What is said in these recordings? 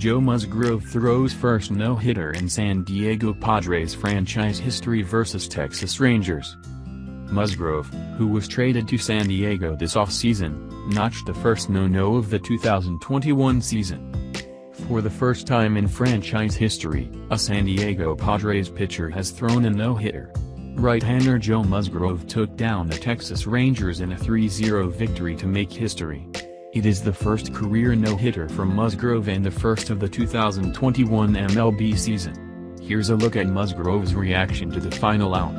Joe Musgrove throws first no-hitter in San Diego Padres franchise history versus Texas Rangers. Musgrove, who was traded to San Diego this offseason, notched the first no-no of the 2021 season. For the first time in franchise history, a San Diego Padres pitcher has thrown a no-hitter. Right-hander Joe Musgrove took down the Texas Rangers in a 3-0 victory to make history. It is the first career no-hitter from Musgrove and the first of the 2021 MLB season. Here's a look at Musgrove's reaction to the final out.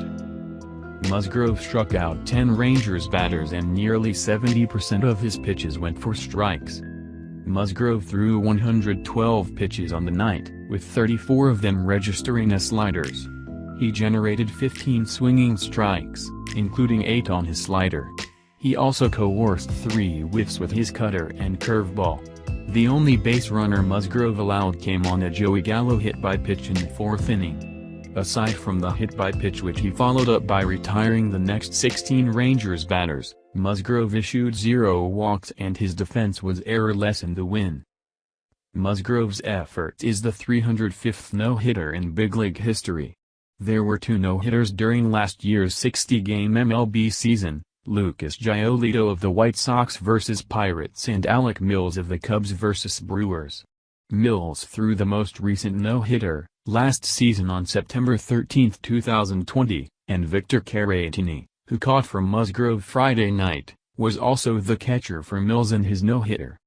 Musgrove struck out 10 Rangers batters and nearly 70% of his pitches went for strikes. Musgrove threw 112 pitches on the night, with 34 of them registering as sliders. He generated 15 swinging strikes, including 8 on his slider. He also coerced 3 whiffs with his cutter and curveball. The only base runner Musgrove allowed came on a Joey Gallo hit-by-pitch in the 4th inning. Aside from the hit-by-pitch which he followed up by retiring the next 16 Rangers batters, Musgrove issued 0 walks and his defense was errorless in the win. Musgrove's effort is the 305th no-hitter in big league history. There were 2 no-hitters during last year's 60-game MLB season, Lucas Giolito of the White Sox vs Pirates and Alec Mills of the Cubs vs Brewers. Mills threw the most recent no-hitter, last season on September 13, 2020, and Victor Caratini, who caught for Musgrove Friday night, was also the catcher for Mills in his no-hitter.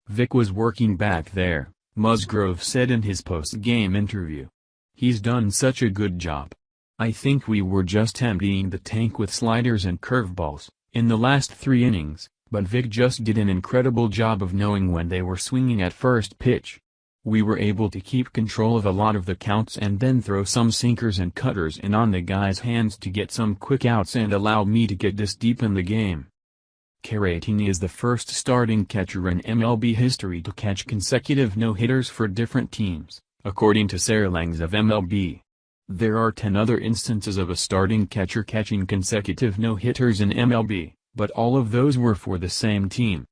Vic was working back there, Musgrove said in his post-game interview. He's done such a good job. I think we were just emptying the tank with sliders and curveballs, in the last 3 innings, but Vic just did an incredible job of knowing when they were swinging at first pitch. We were able to keep control of a lot of the counts and then throw some sinkers and cutters in on the guy's hands to get some quick outs and allow me to get this deep in the game. Caratini is the first starting catcher in MLB history to catch consecutive no-hitters for different teams, according to Sarah Langs of MLB. There are 10 other instances of a starting catcher catching consecutive no-hitters in MLB, but all of those were for the same team.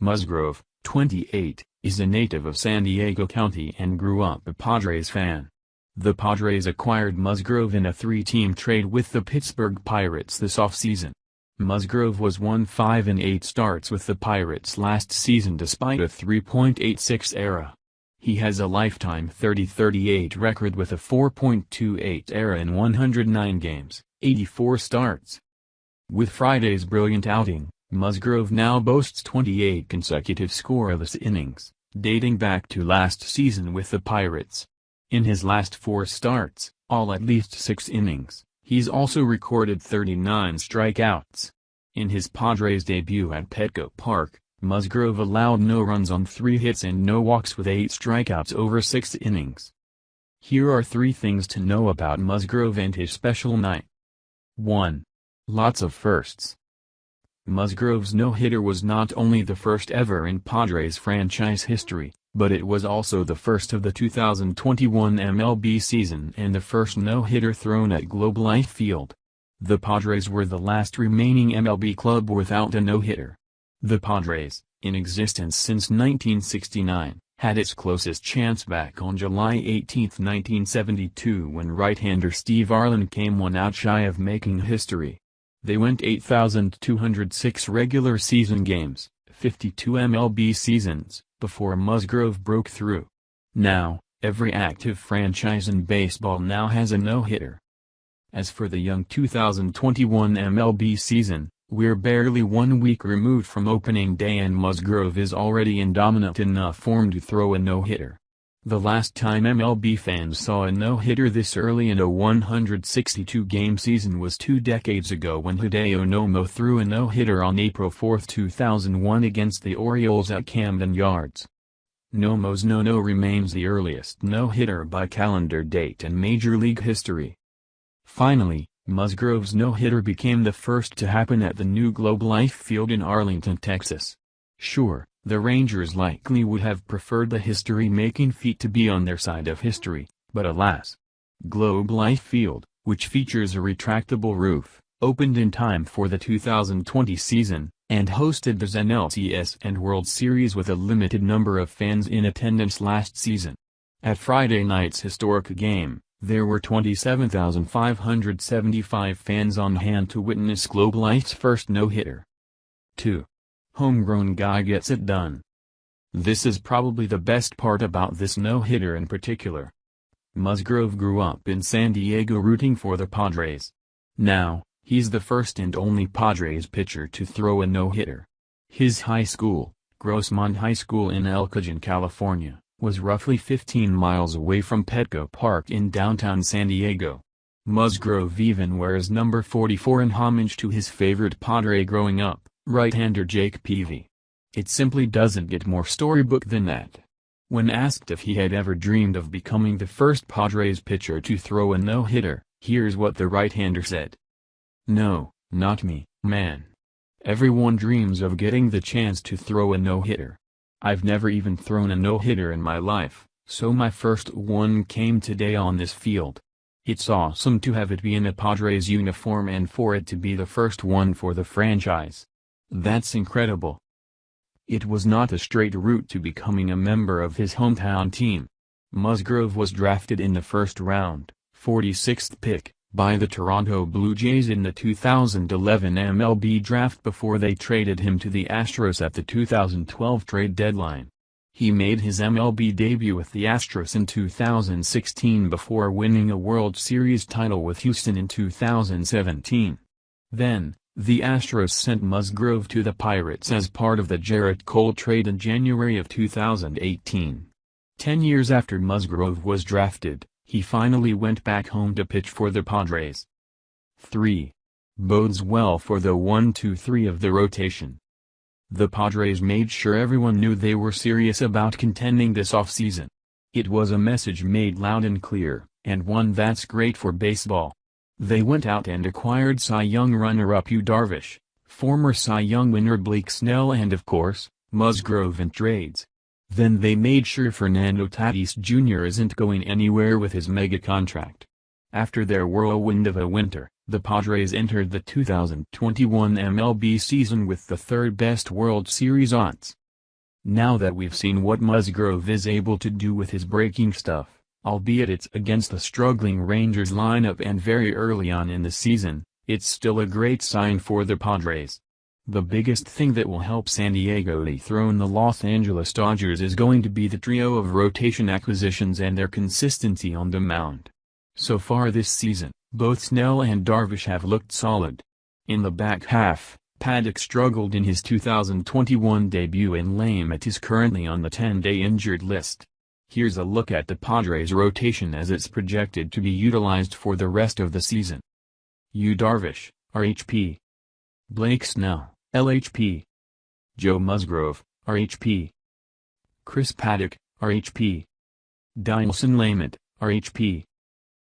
Musgrove, 28, is a native of San Diego County and grew up a Padres fan. The Padres acquired Musgrove in a 3-team trade with the Pittsburgh Pirates this offseason. Musgrove was 1-5-8 starts with the Pirates last season despite a 3.86 ERA. He has a lifetime .30-38 record with a 4.28 ERA in 109 games, 84 starts. With Friday's brilliant outing, Musgrove now boasts 28 consecutive scoreless innings, dating back to last season with the Pirates. In his last 4 starts, all at least 6 innings, he's also recorded 39 strikeouts. In his Padres debut at Petco Park, Musgrove allowed no runs on 3 hits and no walks with 8 strikeouts over 6 innings. Here are 3 things to know about Musgrove and his special night. 1. Lots of firsts. Musgrove's no-hitter was not only the first ever in Padres franchise history, but it was also the first of the 2021 MLB season and the first no-hitter thrown at Globe Life Field. The Padres were the last remaining MLB club without a no-hitter. The Padres, in existence since 1969, had its closest chance back on July 18, 1972 when right-hander Steve Arlen came 1 out shy of making history. They went 8,206 regular season games, 52 MLB seasons, before Musgrove broke through. Now, every active franchise in baseball now has a no-hitter. As for the young 2021 MLB season, we're barely 1 week removed from opening day and Musgrove is already in dominant enough form to throw a no-hitter. The last time MLB fans saw a no-hitter this early in a 162-game season was 2 decades ago when Hideo Nomo threw a no-hitter on April 4, 2001 against the Orioles at Camden Yards. Nomo's no-no remains the earliest no-hitter by calendar date in Major League history. Finally, Musgrove's no-hitter became the first to happen at the new Globe Life Field in Arlington, Texas. Sure, the Rangers likely would have preferred the history-making feat to be on their side of history, but alas. Globe Life Field, which features a retractable roof, opened in time for the 2020 season, and hosted the NLCS and World Series with a limited number of fans in attendance last season. At Friday night's historic game, there were 27,575 fans on hand to witness Globe Life's first no-hitter. 2. Homegrown guy gets it done. This is probably the best part about this no-hitter in particular. Musgrove grew up in San Diego rooting for the Padres. Now, he's the first and only Padres pitcher to throw a no-hitter. His high school, Grossmont High School in El Cajon, California, was roughly 15 miles away from Petco Park in downtown San Diego. Musgrove even wears number 44 in homage to his favorite Padre growing up, right-hander Jake Peavy. It simply doesn't get more storybook than that. When asked if he had ever dreamed of becoming the first Padres pitcher to throw a no-hitter, here's what the right-hander said. "No, not me, man. Everyone dreams of getting the chance to throw a no-hitter. I've never even thrown a no-hitter in my life, so my first one came today on this field. It's awesome to have it be in a Padres uniform and for it to be the first one for the franchise. That's incredible." It was not a straight route to becoming a member of his hometown team. Musgrove was drafted in the first round, 46th pick, by the Toronto Blue Jays in the 2011 MLB draft before they traded him to the Astros at the 2012 trade deadline. He made his MLB debut with the Astros in 2016 before winning a World Series title with Houston in 2017. Then, the Astros sent Musgrove to the Pirates as part of the Jarrett Cole trade in January of 2018. 10 years after Musgrove was drafted, he finally went back home to pitch for the Padres. 3. Bodes well for the 1-2-3 of the rotation. The Padres made sure everyone knew they were serious about contending this offseason. It was a message made loud and clear, and one that's great for baseball. They went out and acquired Cy Young runner-up Yu Darvish, former Cy Young winner Blake Snell and of course, Musgrove in trades. Then they made sure Fernando Tatis Jr. isn't going anywhere with his mega contract. After their whirlwind of a winter, the Padres entered the 2021 MLB season with the third-best World Series odds. Now that we've seen what Musgrove is able to do with his breaking stuff, albeit it's against the struggling Rangers lineup and very early on in the season, it's still a great sign for the Padres. The biggest thing that will help San Diego dethrone the Los Angeles Dodgers is going to be the trio of rotation acquisitions and their consistency on the mound. So far this season, both Snell and Darvish have looked solid. In the back half, Paddock struggled in his 2021 debut and Lamet is currently on the 10-day injured list. Here's a look at the Padres rotation as it's projected to be utilized for the rest of the season. Yu Darvish, RHP. Blake Snell, LHP. Joe Musgrove, RHP. Chris Paddock, RHP. Dinelson Lamet, RHP.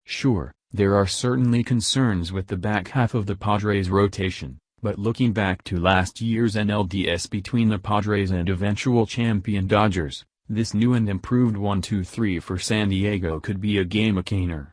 Sure, there are certainly concerns with the back half of the Padres rotation, but looking back to last year's NLDS between the Padres and eventual champion Dodgers, this new and improved 1-2-3 for San Diego could be a game-a-caner.